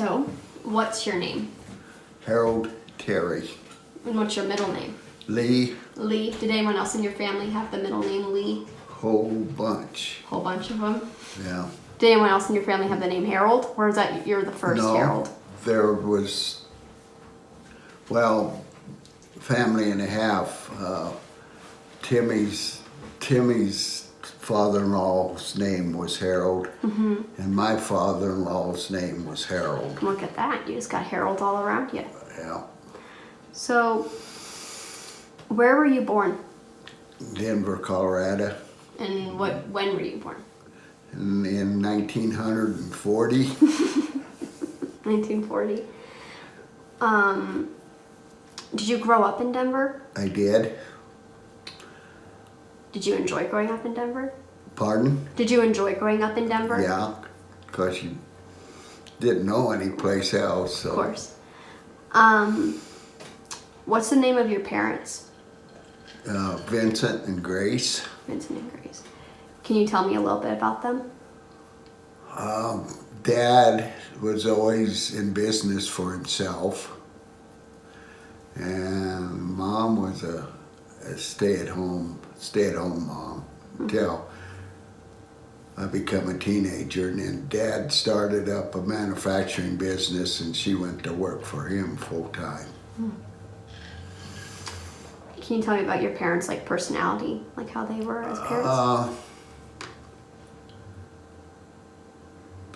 So, what's your name? Harold Terry. And what's your middle name? Lee. Lee. Did anyone else in your family have the middle name Lee? Whole bunch. Whole bunch of them? Yeah. Did anyone else in your family have the name Harold? Or is that you're the first No, Harold? there was, well, family and a half. Timmy's father-in-law's name was Harold, and my father-in-law's name was Harold. Look at that. You just got Harold all around you. Yeah. So, where were you born? Denver, Colorado. And when were you born? In 1940. 1940. Did you grow up in Denver? I did. Did you enjoy growing up in Denver? Pardon? Did you enjoy growing up in Denver? Yeah, because you didn't know any place else. So. Of course. What's the name of your parents? Vincent and Grace. Vincent and Grace. Can you tell me a little bit about them? Dad was always in business for himself, and Mom was a stay-at-home mom until I became a teenager, and then Dad started up a manufacturing business, and she went to work for him full-time. Can you tell me about your parents' personality, how they were as parents?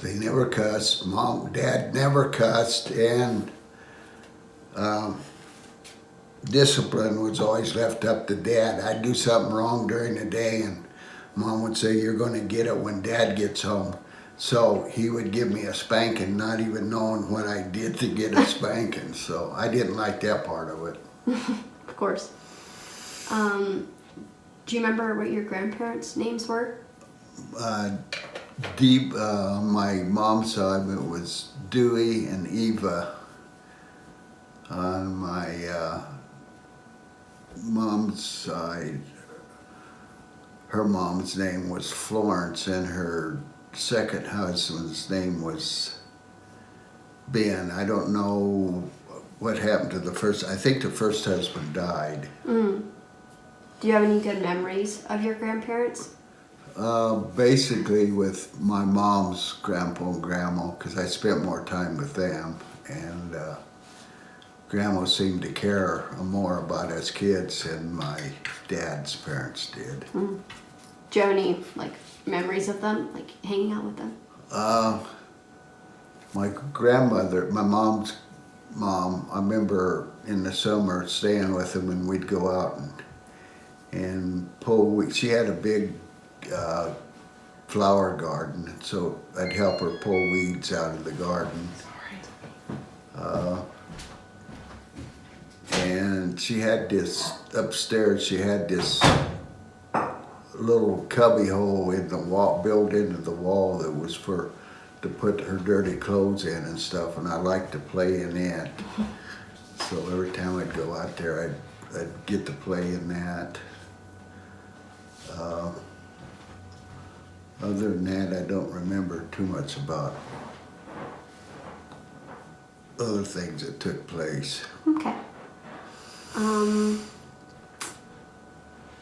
They never cussed. Dad never cussed, and discipline was always left up to Dad. I'd do something wrong during the day, and Mom would say, "You're going to get it when Dad gets home." So he would give me a spanking, not even knowing what I did to get a spanking. So I didn't like that part of it. Of course. Do you remember what your grandparents' names were? My mom's side, it was Dewey and Eva. On my mom's side, her mom's name was Florence, and her second husband's name was Ben. I don't know what happened to the first. I think the first husband died. Do you have any good memories of your grandparents? Basically with my mom's grandpa and grandma, because I spent more time with them, and grandma seemed to care more about us kids than my dad's parents did. Do you have any memories of them, hanging out with them? My grandmother, my mom's mom, I remember in the summer staying with them, and we'd go out and pull weeds. She had a big flower garden, so I'd help her pull weeds out of the garden. And she had this, upstairs, she had this little cubby hole in the wall, built into the wall, that was to put her dirty clothes in and stuff, and I liked to play in it. So every time I'd go out there, I'd get to play in that. Other than that, I don't remember too much about other things that took place. Okay.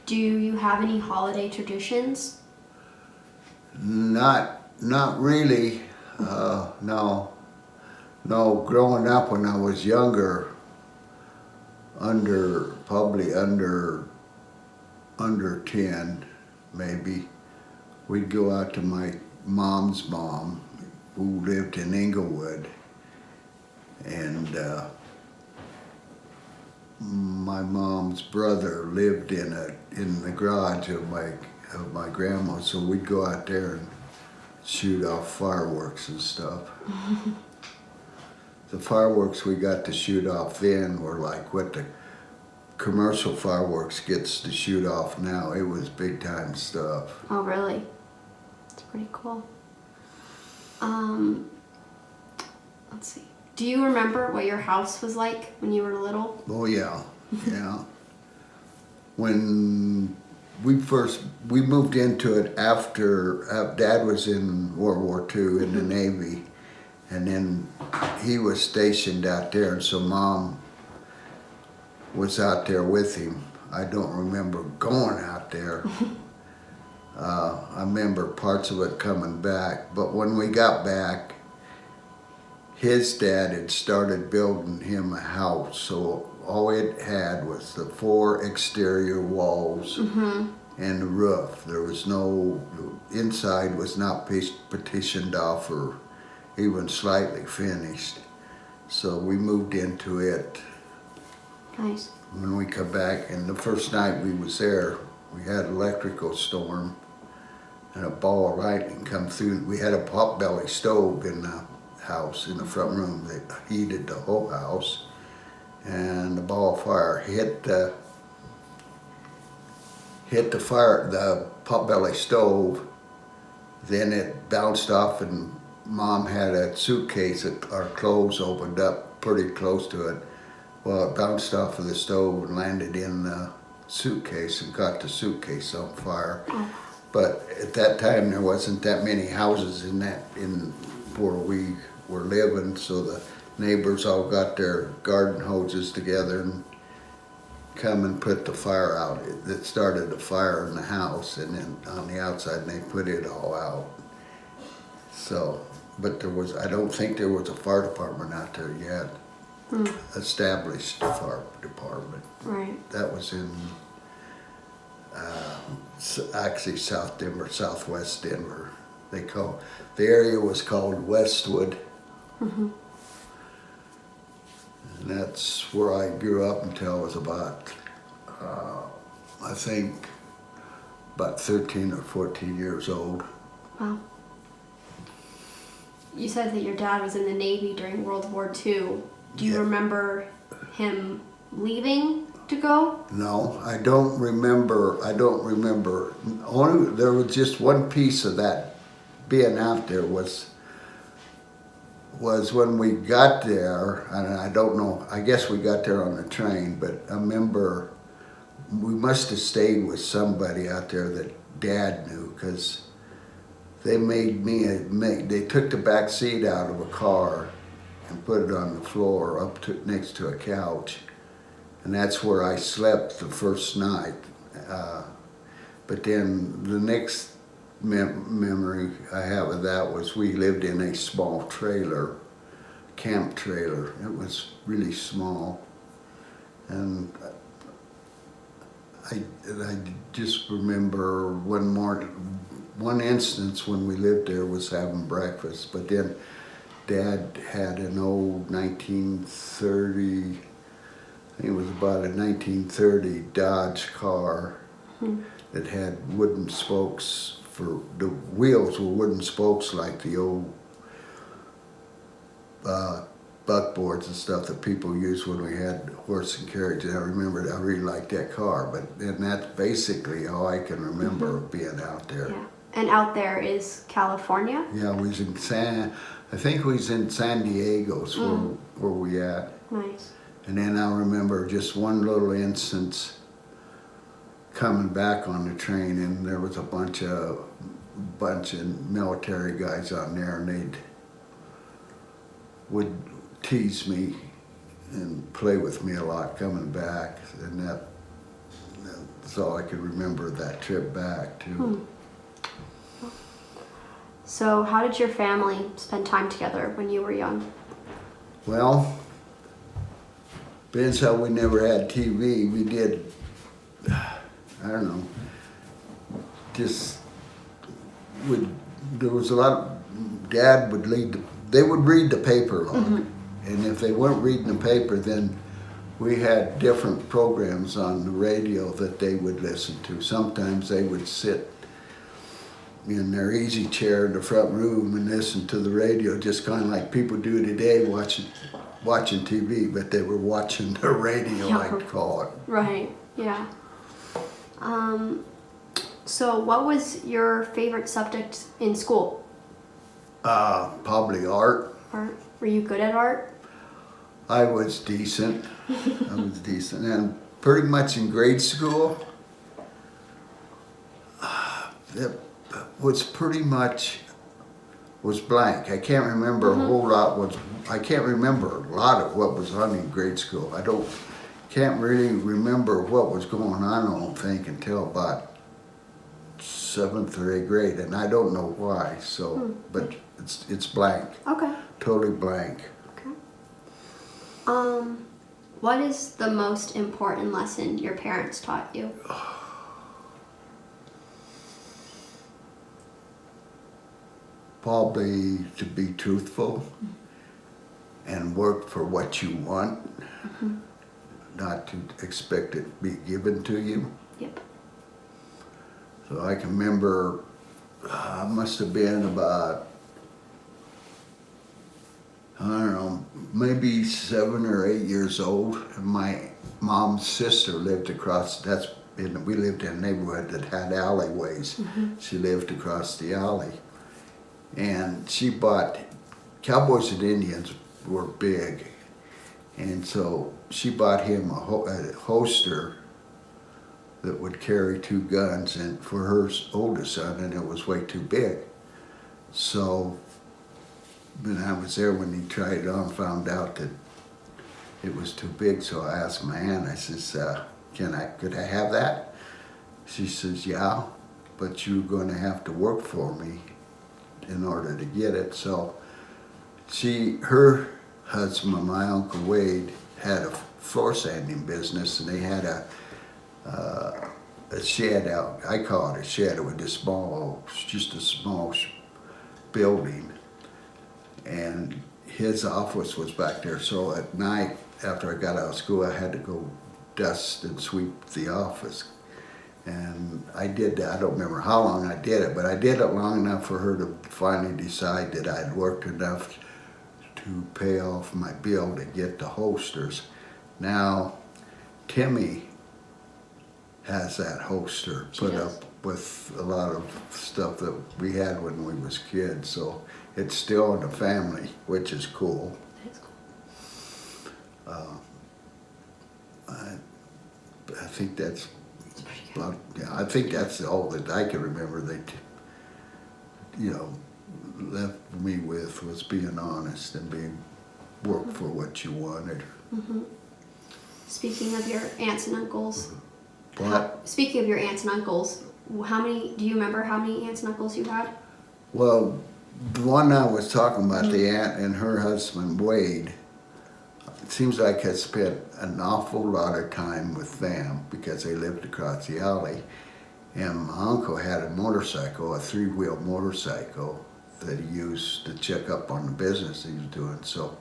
Do you have any holiday traditions? Not really. No. Growing up when I was younger, probably under 10, maybe, we'd go out to my mom's mom, who lived in Inglewood, and my mom's brother lived in the garage of my grandma, so we'd go out there and shoot off fireworks and stuff. The fireworks we got to shoot off then were like what the commercial fireworks gets to shoot off now. It was big time stuff. Oh, really? That's pretty cool. Let's see. Do you remember what your house was like when you were little? Oh yeah, yeah. When we moved into it after Dad was in World War II in the Navy, And then he was stationed out there, and so Mom was out there with him. I don't remember going out there. I remember parts of it coming back, but when we got back, his dad had started building him a house, so all it had was the 4 exterior walls and the roof. There was no, inside was not partitioned off or even slightly finished. So we moved into it. Nice. When we come back, and the first night we was there, we had electrical storm and a ball of lightning come through. We had a potbelly stove in the house in the front room that heated the whole house, and the ball of fire hit the potbelly stove. Then it bounced off, and Mom had a suitcase that our clothes opened up pretty close to it. Well, it bounced off of the stove and landed in the suitcase and got the suitcase on fire. But at that time, there wasn't that many houses in where we were living, so the neighbors all got their garden hoses together and come and put the fire out. It started a fire in the house, and then on the outside, they put it all out. So, but I don't think there was a fire department out there yet. Established fire department. Right. That was in actually South Denver, Southwest Denver. The area was called Westwood. And that's where I grew up until I was about, I think, about 13 or 14 years old. Wow. You said that your dad was in the Navy during World War II. Do you remember him leaving to go? No, I don't remember. Only there was just one piece of that being out there was when we got there, and I don't know, I guess we got there on the train, but I remember we must have stayed with somebody out there that Dad knew, because they they took the back seat out of a car and put it on the floor next to a couch, and that's where I slept the first night. But then the next memory I have of that was we lived in a small trailer, camp trailer. It was really small, and I just remember one instance when we lived there was having breakfast, but then Dad had an old 1930, I think it was about a 1930 Dodge car that had wooden spokes. The wheels were wooden spokes like the old buckboards and stuff that people used when we had horse and carriage. And I remember I really liked that car, but then that's basically all I can remember of being out there. Yeah. And out there is California? Yeah, we was in I think we was in San Diego, where we at. Nice. And then I remember just one little instance coming back on the train, and there was a bunch of military guys on there, and would tease me and play with me a lot coming back, and that's all I could remember of that trip back too. So how did your family spend time together when you were young? Well, being how we never had TV, we did, I don't know, there was a lot of, Dad would they would read the paper a lot. And if they weren't reading the paper, then we had different programs on the radio that they would listen to. Sometimes they would sit in their easy chair in the front room and listen to the radio, just kind of like people do today, watching TV, but they were watching the radio, I'd call it. Right, yeah. So what was your favorite subject in school? Probably art. Art? Were you good at art? I was decent. And pretty much in grade school, that was pretty much was blank. I can't remember a whole lot. I can't remember a lot of what was on in grade school. Can't really remember what was going on, I don't think, until about 7th or 8th grade, and I don't know why. So, but it's blank, Okay. totally blank. Okay. What is the most important lesson your parents taught you? Probably to be truthful and work for what you want, not to expect it to be given to you. Yep. So I can remember, I must have been about, I don't know, maybe 7 or 8 years old. And my mom's sister lived across, we lived in a neighborhood that had alleyways. She lived across the alley. And she bought, Cowboys and Indians were big. And so she bought him a holster that would carry 2 guns, and for her oldest son, and it was way too big. So when I was there, when he tried it on, found out that it was too big. So I asked my aunt, I says, could I have that? She says, yeah, but you're gonna have to work for me in order to get it. So her husband, my Uncle Wade, had a floor sanding business, and they had a shed out. I call it a shed. It was just a small building, and his office was back there. So at night, after I got out of school, I had to go dust and sweep the office. And I did that. I don't remember how long I did it, but I did it long enough for her to finally decide that I'd worked enough to pay off my bill to get the holsters. Now, Timmy has that holster put up with a lot of stuff that we had when we was kids, so it's still in the family, which is cool. That's cool. I think that's about, I think that's all that I can remember they, left me with, was being honest and work for what you wanted. Speaking of your aunts and uncles, But, do you remember how many aunts and uncles you had? well, the one I was talking about, the aunt and her husband Wade, it seems like I spent an awful lot of time with them because they lived across the alley. And my uncle had a motorcycle, a 3-wheel motorcycle that he used to check up on the business he was doing. So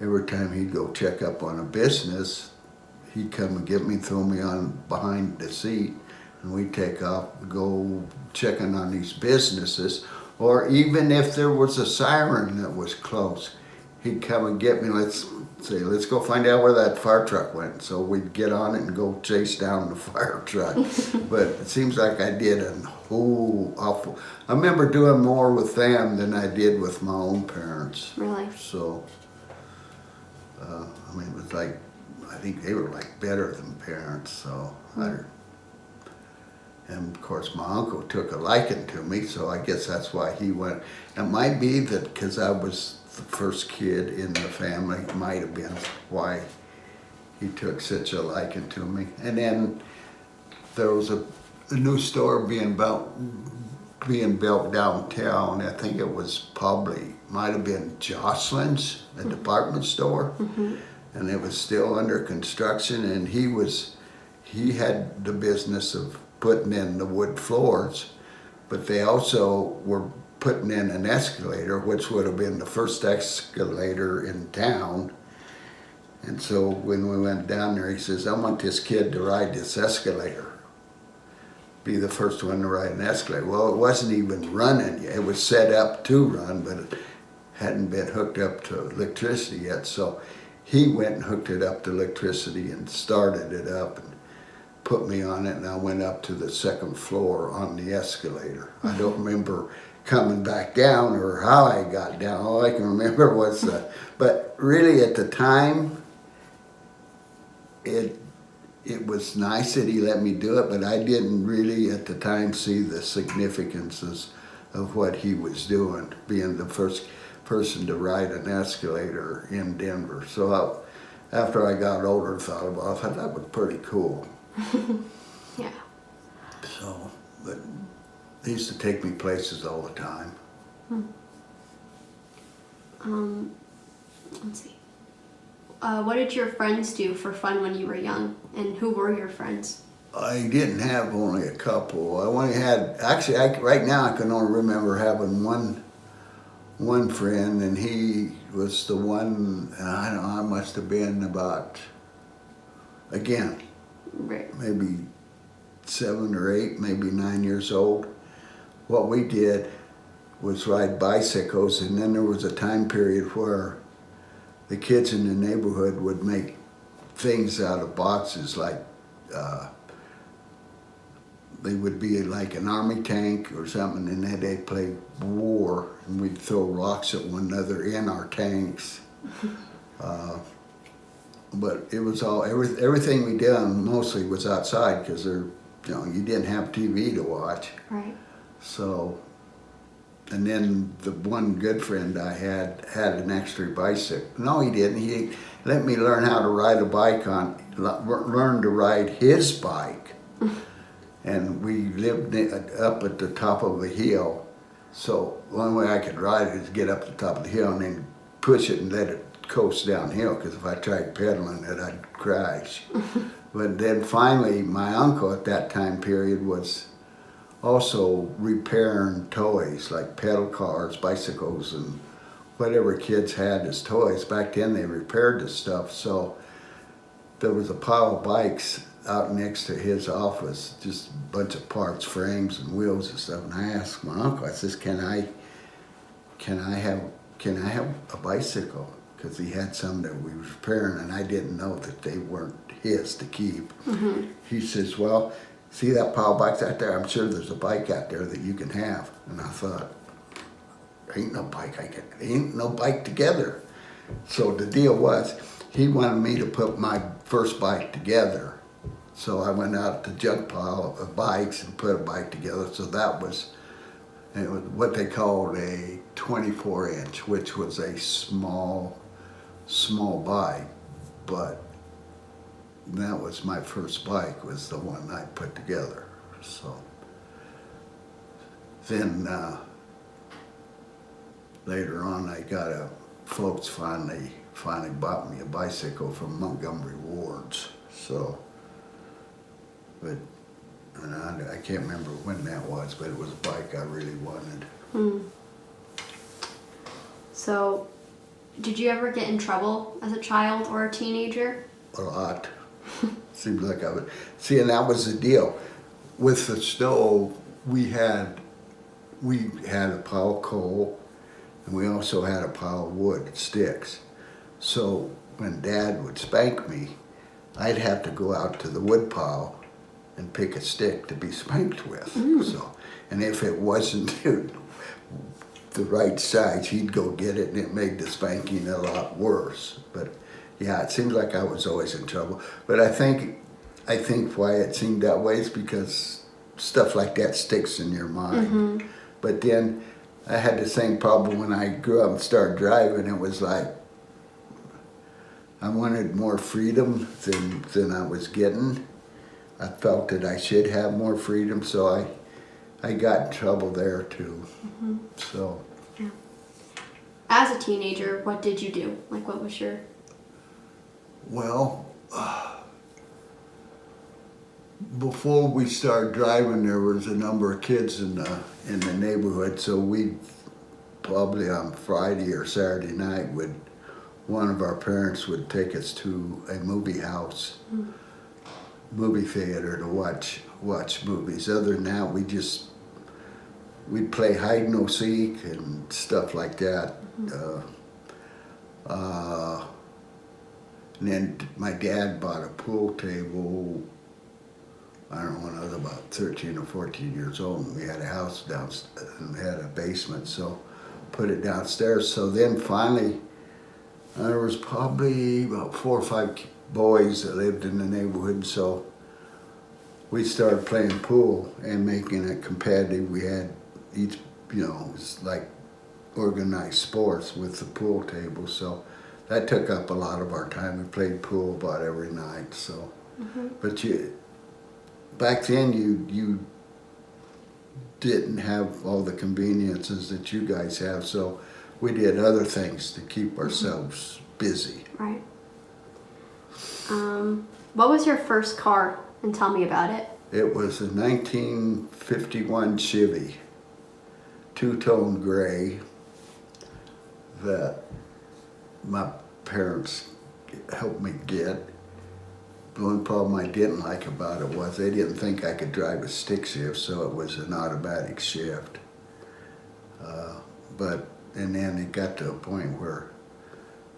every time he'd go check up on a business, he'd come and get me, throw me on behind the seat, and we'd take off, go checking on these businesses. Or even if there was a siren that was close, he'd come and get me, let's go find out where that fire truck went. So we'd get on it and go chase down the fire truck. But it seems like I did a whole awful, I remember doing more with them than I did with my own parents. Really? So, it was like, I think they were like better than parents, so and of course my uncle took a liking to me, so I guess that's why he went. It might be that because I was the first kid in the family, it might have been why he took such a liking to me. And then there was a new store being built downtown. I think it was might have been Jocelyn's, a department store. And it was still under construction, and he had the business of putting in the wood floors, but they also were putting in an escalator, which would have been the first escalator in town. And so when we went down there, he says, I want this kid to ride this escalator, be the first one to ride an escalator. Well, it wasn't even running yet. It was set up to run, but it hadn't been hooked up to electricity yet. So he went and hooked it up to electricity and started it up and put me on it, and I went up to the 2nd floor on the escalator. I don't remember coming back down or how I got down. All I can remember was but really at the time, it was nice that he let me do it, but I didn't really at the time see the significances of what he was doing, being the first person to ride an escalator in Denver. So after I got older and thought about it, I thought that was pretty cool. Yeah. So, but they used to take me places all the time. Let's see. What did your friends do for fun when you were young, and who were your friends? I didn't have only a couple. I only had, actually, right now I can only remember having one friend, and he was the one, I don't know, I must have been about, again, Right. maybe 7 or 8, maybe 9 years old. What we did was ride bicycles, and then there was a time period where the kids in the neighborhood would make things out of boxes, like they would be like an army tank or something, and then they'd play war, and we'd throw rocks at one another in our tanks. But it was all, everything we did mostly was outside, because you didn't have TV to watch. Right. So, and then the one good friend I had an extra bicycle. No, he didn't. He let me learn how to ride a bike learn to ride his bike. And we lived up at the top of a hill. So one way I could ride it is get up the top of the hill and then push it and let it coast downhill, because if I tried pedaling it, I'd crash. But then finally, my uncle at that time period was also repairing toys, like pedal cars, bicycles, and whatever kids had as toys. Back then they repaired the stuff, so there was a pile of bikes out next to his office, just a bunch of parts, frames and wheels and stuff. And I asked my uncle, I says, can I have a bicycle? Because he had some that we was repairing, and I didn't know that they weren't his to keep. He says, well, see that pile of bikes out there? I'm sure there's a bike out there that you can have. And I thought, ain't no bike together. So the deal was, he wanted me to put my first bike together. So I went out to the junk pile of bikes and put a bike together. So that was, it was what they called a 24-inch, which was a small bike. But that was my first bike, was the one I put together. So then later on, folks finally bought me a bicycle from Montgomery Ward's. So, but I can't remember when that was, but it was a bike I really wanted. So, did you ever get in trouble as a child or a teenager? A lot. Seems like I would. See, and that was the deal. With the stove, we had a pile of coal, and we also had a pile of wood, sticks. So when Dad would spank me, I'd have to go out to the wood pile and pick a stick to be spanked with. So, and if it wasn't the right size, he'd go get it, and it made the spanking a lot worse. But yeah, it seems like I was always in trouble. But I think why it seemed that way is because stuff like that sticks in your mind. But then I had the same problem when I grew up and started driving. It was like I wanted more freedom than I was getting. I felt that I should have more freedom, so I got in trouble there too. So. Yeah. As a teenager, what did you do? Like, what was your... Well, before we started driving, there was a number of kids in the neighborhood, so we probably on Friday or Saturday night one of our parents would take us to a movie house, movie theater to watch movies. Other than that, we'd play hide and go seek and stuff like that. And then my dad bought a pool table, I don't know, when I was about 13 or 14 years old, and we had a house downstairs and had a basement, so put it downstairs. So then finally, there was probably about 4 or 5 boys that lived in the neighborhood, so we started playing pool and making it competitive. We had each it's like organized sports with the pool table. So that took up a lot of our time. We played pool about every night. So, but back then you didn't have all the conveniences that you guys have. So we did other things to keep ourselves busy. Right. What was your first car? And tell me about it. It was a 1951 Chevy, two-tone gray, that my parents helped me get. The only problem I didn't like about it was they didn't think I could drive a stick shift, so it was an automatic shift. And then it got to a point where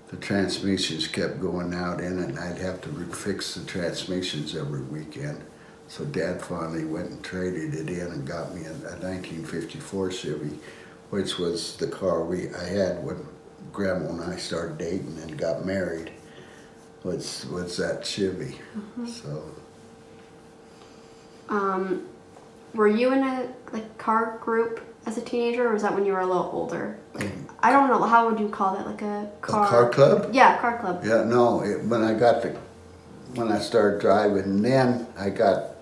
the transmissions kept going out in it, and I'd have to fix the transmissions every weekend. So Dad finally went and traded it in and got me a 1954 Chevy, which was the car I had when Grandma and I started dating and got married. Was that Chevy? So. Were you in a car group as a teenager, or was that when you were a little older? I don't know. How would you call that? Like a car club? Yeah, car club. Yeah, no. When I started driving, then I got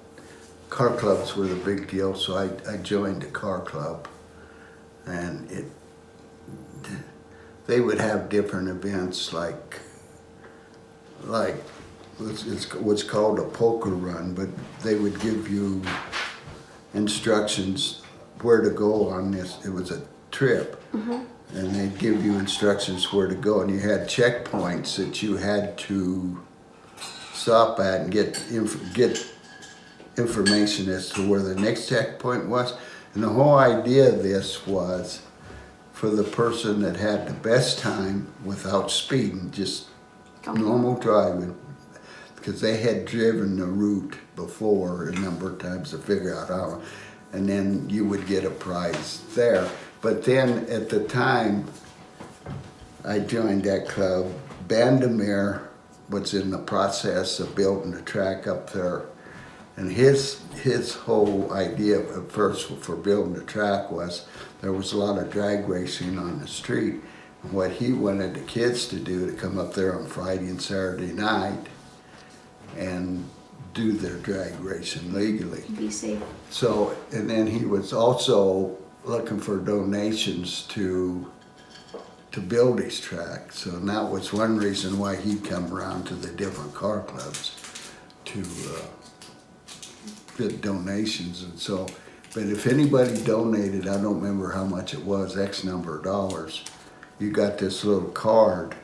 car clubs were the big deal. So I joined a car club, and they would have different events like it's what's called a poker run, but they would give you instructions where to go on this. It was a trip, and they'd give you instructions where to go, and you had checkpoints that you had to stop at and get information as to where the next checkpoint was. And the whole idea of this was for the person that had the best time without speeding, just normal driving, because they had driven the route before a number of times to figure out how, and then you would get a prize there. But then at the time I joined that club, Bandamere was in the process of building the track up there. And his whole idea at first for building the track was there was a lot of drag racing on the street. And what he wanted the kids to do to come up there on Friday and Saturday night and do their drag racing legally. Be safe. So, and then he was also looking for donations to build his track. So that was one reason why he'd come around to the different car clubs to get donations. And so, but if anybody donated, I don't remember how much it was, X number of dollars, you got this little card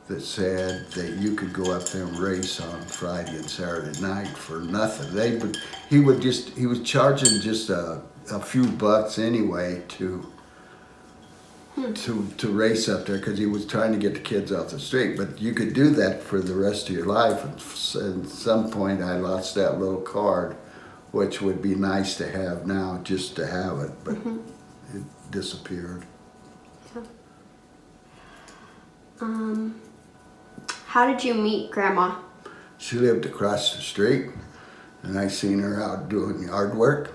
that said that you could go up there and race on Friday and Saturday night for nothing. He was charging just a few bucks anyway to race up there, because he was trying to get the kids off the street. But you could do that for the rest of your life. And at some point I lost that little card, which would be nice to have now, just to have it, but it disappeared. How did you meet Grandma? She lived across the street, and I seen her out doing yard work,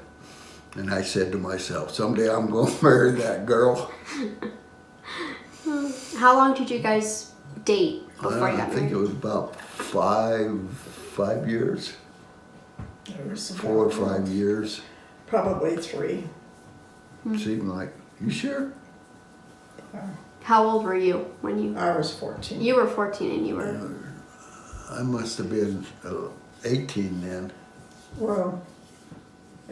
and I said to myself, someday I'm going to marry that girl. How long did you guys date before you got married? I think it was about 5 years. 4 or 5 years. Probably 3. Seemed like, you sure? How old were you when you... I was 14. You were 14 and you were... I must have been 18 then. Well,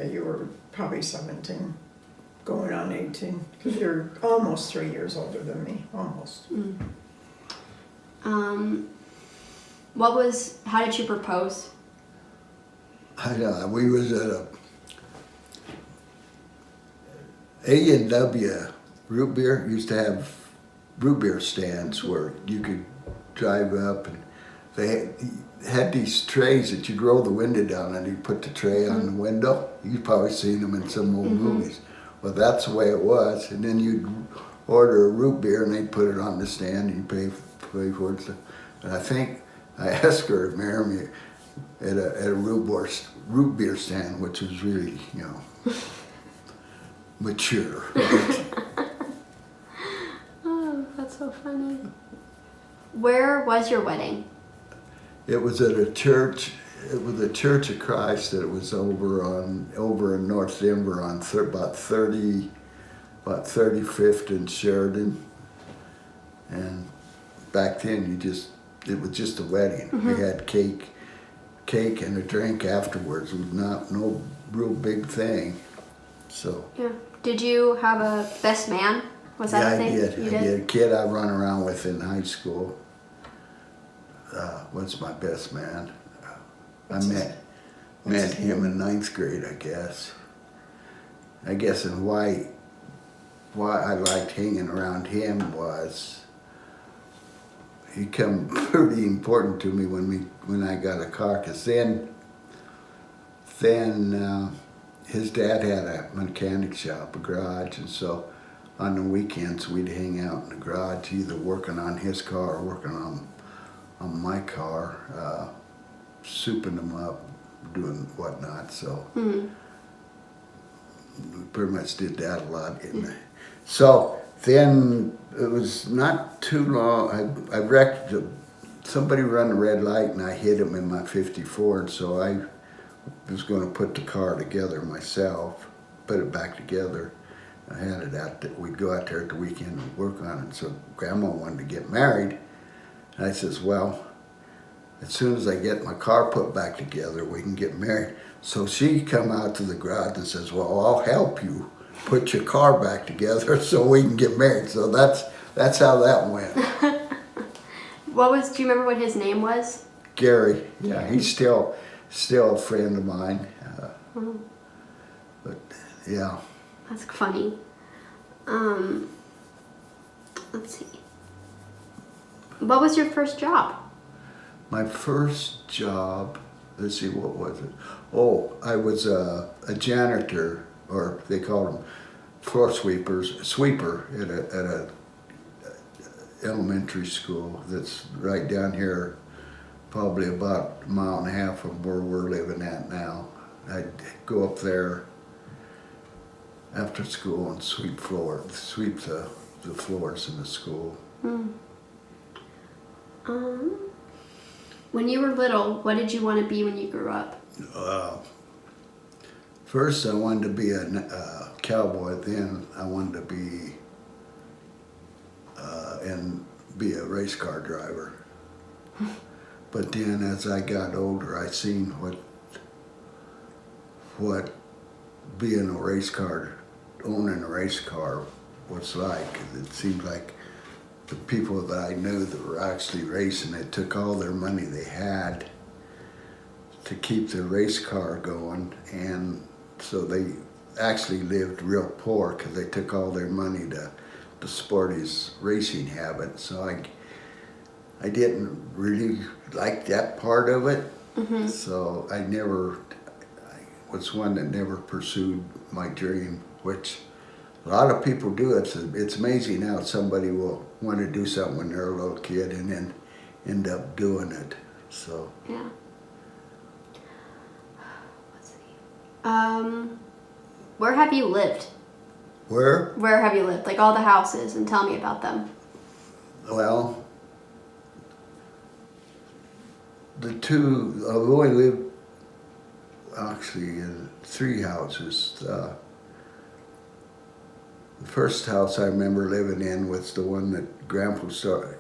you were probably 17, going on 18, because you're almost 3 years older than me, almost. How did you propose? We was at A&W root beer, used to have root beer stands where you could drive up, and they had these trays that you'd roll the window down and you'd put the tray on the window. You've probably seen them in some old movies. Well, that's the way it was. And then you'd order a root beer and they'd put it on the stand and you'd pay for it. And I think I asked her to marry me at a root beer stand, which was really, mature. Oh, that's so funny. Where was your wedding? It was at a church. It was the Church of Christ that was over in North Denver on about 35th and Sheridan. And back then, it was just a wedding. Mm-hmm. We had cake and a drink afterwards. It was no real big thing. So. Yeah. Did you have a best man? Was that a thing? I did. You I did. A kid I run around with in high school was my best man. I met him in 9th grade, I guess. And why I liked hanging around him was he come pretty important to me when I got a car, because then his dad had a mechanic shop, a garage, and so on the weekends we'd hang out in the garage, either working on his car or working on my car, souping them up, doing whatnot. So we pretty much did that a lot. So then it was not too long. I wrecked somebody run a red light and I hit him in my 54, and so I was going to put the car together myself, put it back together. I had it out there. We'd go out there at the weekend and work on it. So Grandma wanted to get married. And I says, well, as soon as I get my car put back together, we can get married. So she come out to the garage and says, well, I'll help you put your car back together so we can get married. So that's how that went. Do you remember what his name was? Gary, yeah, he's still a friend of mine. But yeah. That's funny. Let's see. What was your first job? My first job, let's see, what was it? Oh, I was a janitor, or they call them floor sweeper at a elementary school that's right down here, probably about a mile and a half from where we're living at now. I'd go up there after school and sweep the floors in the school. When you were little, what did you want to be when you grew up? First, I wanted to be a cowboy. Then I wanted to be a race car driver. But then, as I got older, I seen what being owning a race car was like. It seemed like the people that I knew that were actually racing, it took all their money they had to keep their race car going, and so they actually lived real poor because they took all their money to support his racing habit. So I didn't really like that part of it. So I was one that never pursued my dream, which a lot of people do. It's amazing how somebody will want to do something when they're a little kid and then end up doing it. So Yeah. Let's see. Where have you lived? where? Where have you lived? Like all the houses, and tell me about them. Well, I've only lived actually in 3 houses. The first house I remember living in was the one that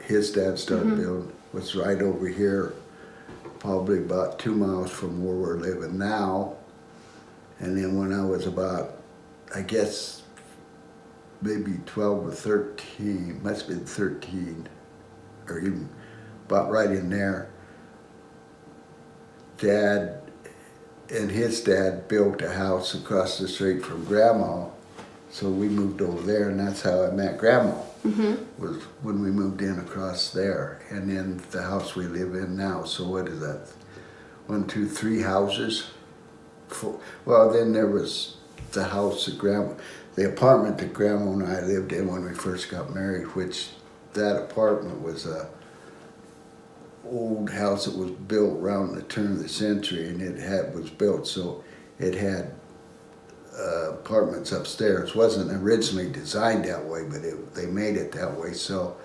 his dad started building, was right over here, probably about 2 miles from where we're living now. And then when I was about, I guess, maybe 12 or 13, must have been 13, or even about right in there, Dad and his dad built a house across the street from Grandma. So we moved over there, and that's how I met Grandma, was when we moved in across there. And then the house we live in now, so what is that? 1, 2, 3 houses? 4. Well, then there was the house that the apartment that Grandma and I lived in when we first got married, which that apartment was a old house that was built around the turn of the century, and was built so it had apartments upstairs. Wasn't originally designed that way, but they made it that way. So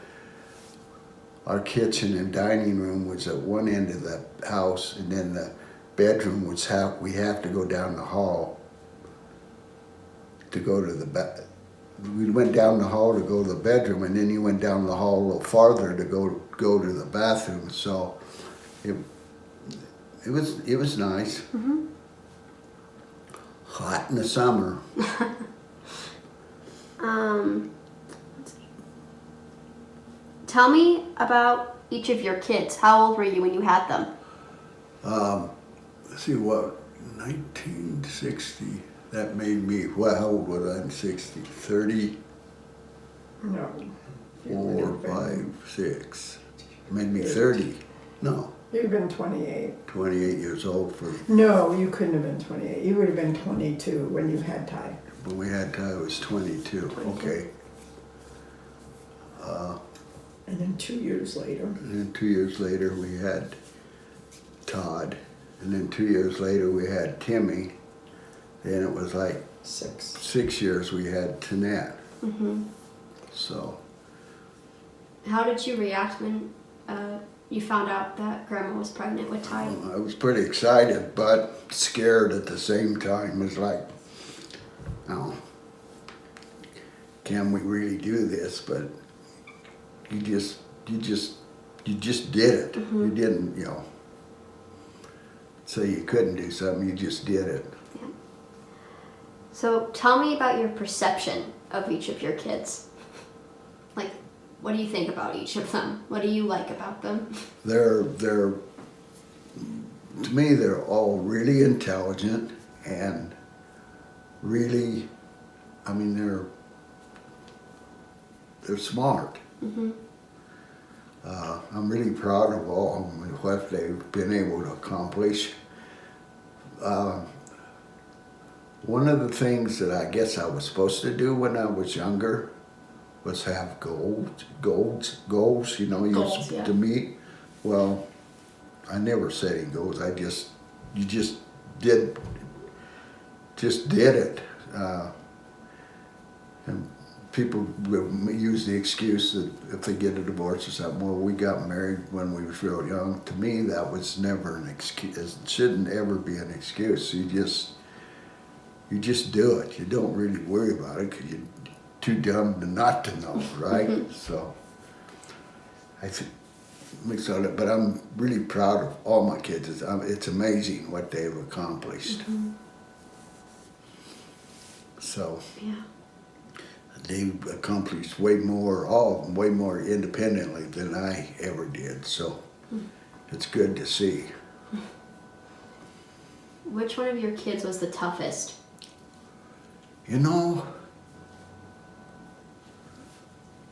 our kitchen and dining room was at one end of the house, and then the bedroom was we have to go down the hall to go to the we went down the hall to go to the bedroom, and then you went down the hall a little farther to go to the bathroom. So it was nice. Mm-hmm. Hot in the summer. Let's see. Tell me about each of your kids. How old were you when you had them? Let's see, what, 1960. That made me, well, how old was I in 60? 30, No. You 4, would have 5, 6. Made me 30. No, You'd have been 28. 28 years old for, No, you couldn't have been 28. You would have been 22 when you had Ty. when we had Ty, I was 22. 22. Okay. And then 2 years later. And then 2 years later, we had Todd. And then 2 years later, we had Timmy. Then it was like 6. 6 years we had Tanette. Mm-hmm. So, How did you react when you found out that Grandma was pregnant with Ty? I was pretty excited, but scared at the same time. It's like, oh, can we really do this? But you just did it. Mm-hmm. You didn't, say you couldn't do something. You just did it. Yeah. So tell me about your perception of each of your kids. Like, what do you think about each of them? What do you like about them? They're to me, they're all really intelligent and really, I mean, they're smart. Mm-hmm. I'm really proud of all of them and what they've been able to accomplish. One of the things that I guess I was supposed to do when I was younger was have goals, Goals, yeah. to meet. Well, I never set any goals. You just did it. And people will use the excuse that if they get a divorce or something, well, we got married when we was real young. To me, that was never an excuse. It shouldn't ever be an excuse. You just do it. You don't really worry about it because you're too dumb not to know, right? So I think mix all that, but I'm really proud of all my kids. It's amazing what they've accomplished. Mm-hmm. So Yeah. they've accomplished way more, all of them, way more independently than I ever did. So it's good to see. Which one of your kids was the toughest? You know,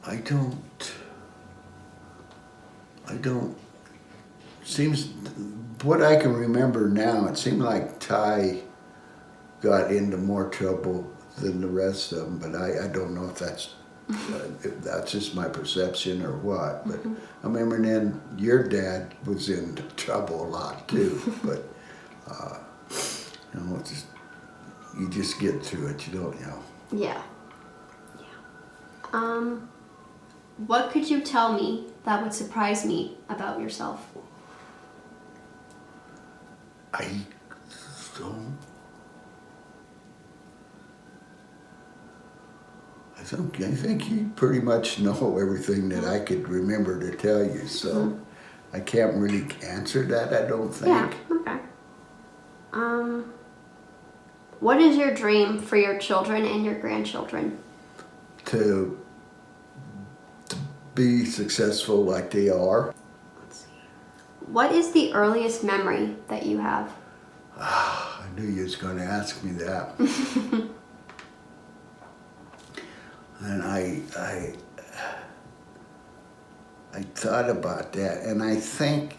I don't, seems, what I can remember now, it seemed like Ty got into more trouble than the rest of them, but I don't know if that's just my perception or what. But I remember then your dad was in trouble a lot too. But you just get through it. You don't, Yeah. What could you tell me that would surprise me about yourself? I don't. I think you pretty much know everything that I could remember to tell you, so I can't really answer that, I don't think. Yeah, okay. What is your dream for your children and your grandchildren? To be successful like they are. Let's see. What is the earliest memory that you have? I knew you was going to ask me that. And I thought about that, and I think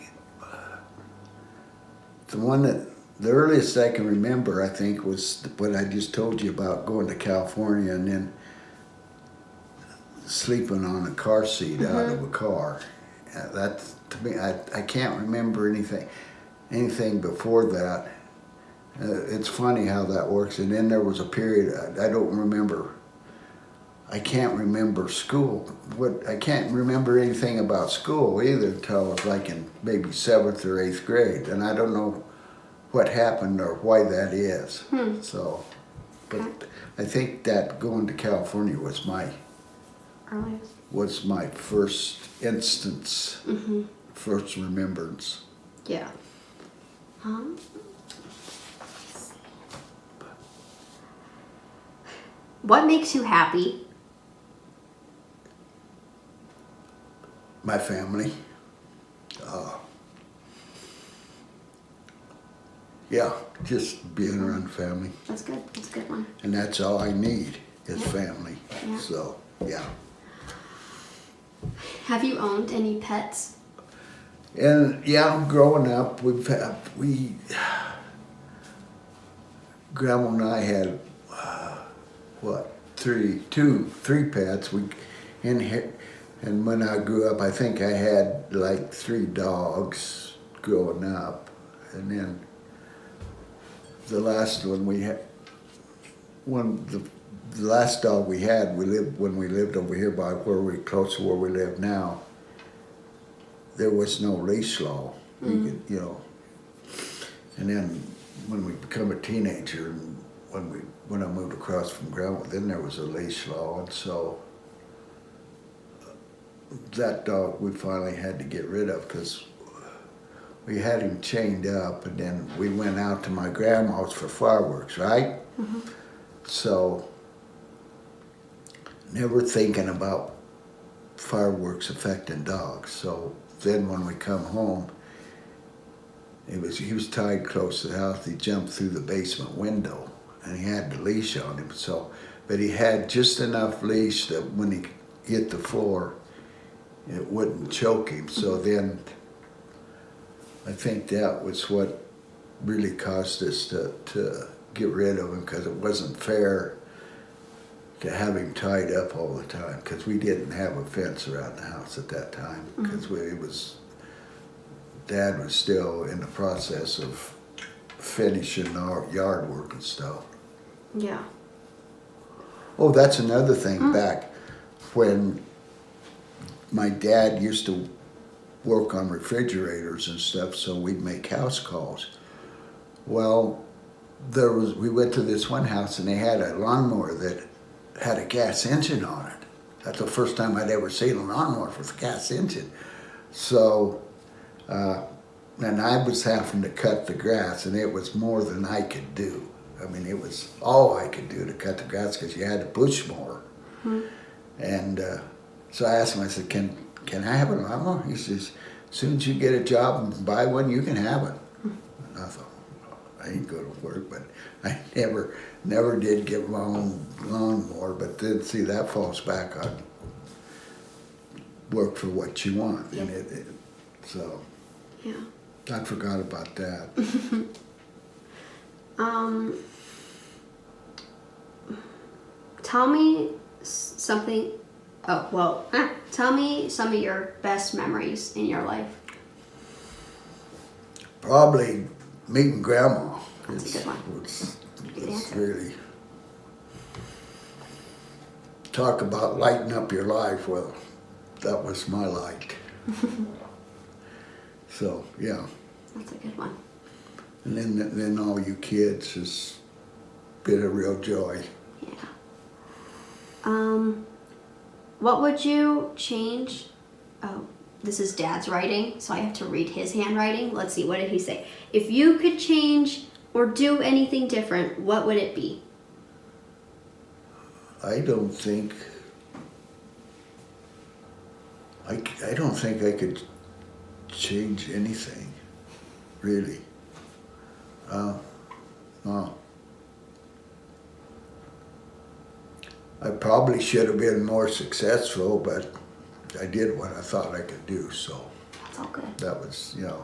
the earliest I can remember, I think, was what I just told you about, going to California and then sleeping on a car seat out of a car. That, to me, I can't remember anything before that. It's funny how that works. And then there was a period, I don't remember, I can't remember school. I can't remember anything about school either until I was like in maybe 7th or 8th grade. And I don't know what happened or why that is. So, but Okay. I think that going to California Earliest. was my first instance, Mm-hmm. first remembrance. Yeah. What makes you happy? My family. Yeah, just being around family. That's good. That's a good one. And that's all I need is Yeah. family. Yeah. So, yeah. Have you owned any pets? And yeah, growing up, Grandma and I had, three pets. And when I grew up, I think I had like 3 dogs growing up. And then the last one we had, the last dog we had, when we lived over here by close to where we live now, there was no leash law. You could, you know. And then when we become a teenager, and when I moved across from Grandma, then there was a leash law, and so that dog we finally had to get rid of because we had him chained up, and then we went out to my grandma's for fireworks, right? Mm-hmm. So never thinking about fireworks affecting dogs. So then when we come home, he was tied close to the house. He jumped through the basement window, and he had the leash on him. So, but he had just enough leash that when he hit the floor, it wouldn't choke him. So then, I think that was what really caused us to get rid of him, because it wasn't fair to have him tied up all the time, because we didn't have a fence around the house at that time, because Dad was still in the process of finishing our yard work and stuff. Yeah. Oh, that's another thing. Back when my dad used to work on refrigerators and stuff, so we'd make house calls. Well, we went to this one house and they had a lawnmower that had a gas engine on it. That's the first time I'd ever seen a lawnmower with a gas engine. So, and I was having to cut the grass, and it was more than I could do. I mean, it was all I could do to cut the grass because you had to push more. And so I asked him, I said, can I have a lawnmower? He says, as soon as you get a job and buy one, you can have it. And I thought, I ain't go to work, but I never did get my own lawnmower. But then, see, that falls back on work for what you want. Yeah. And so Yeah. I forgot about that. Tell me something. Oh, well, tell me some of your best memories in your life. Probably meeting Grandma. That's a good one. It's Good answer. really, talk about lighting up your life. Well, that was my light. So, yeah. That's a good one. And then all you kids has been a real joy. Yeah. What would you change? Oh, this is Dad's writing, so I have to read his handwriting. Let's see, what did he say? If you could change or do anything different, what would it be? I don't think I could change anything, really. No. I probably should have been more successful, but I did what I thought I could do, so That's all good. that was, Yeah.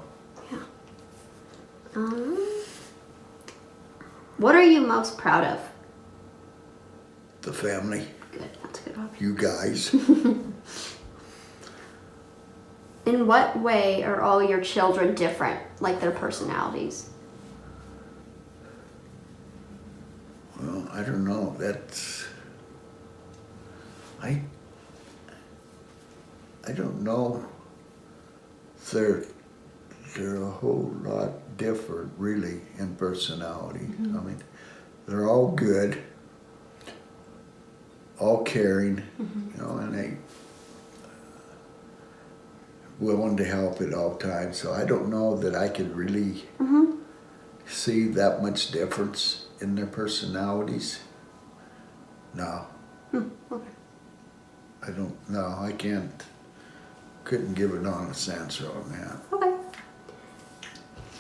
What are you most proud of? the family, Good. That's a good one. you guys. In what way are all your children different, like their personalities? I don't know, that's, I don't know if they're a whole lot different really in personality. I mean, they're all good, all caring, you know, and they willing to help at all times. So I don't know that I could really see that much difference in their personalities. No. Okay. I don't know. I couldn't give an honest answer on that. Okay.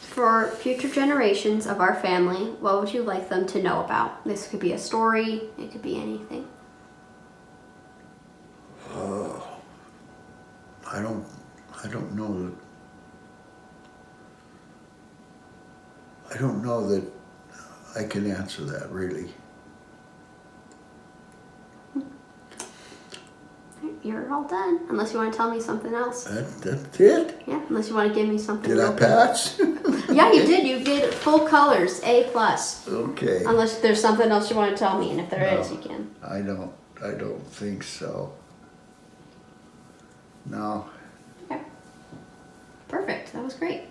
For future generations of our family, what would you like them to know about? This could be a story, it could be anything. I don't know that I can answer that really. You're all done. Unless you want to tell me something else. That's it? Yeah, unless you want to give me something. Did I real quick. pass? Yeah, you did. You did full colors, A+. Okay. Unless there's something else you want to tell me, and if there No. is, you can. I don't think so. No. Okay. Perfect. That was great.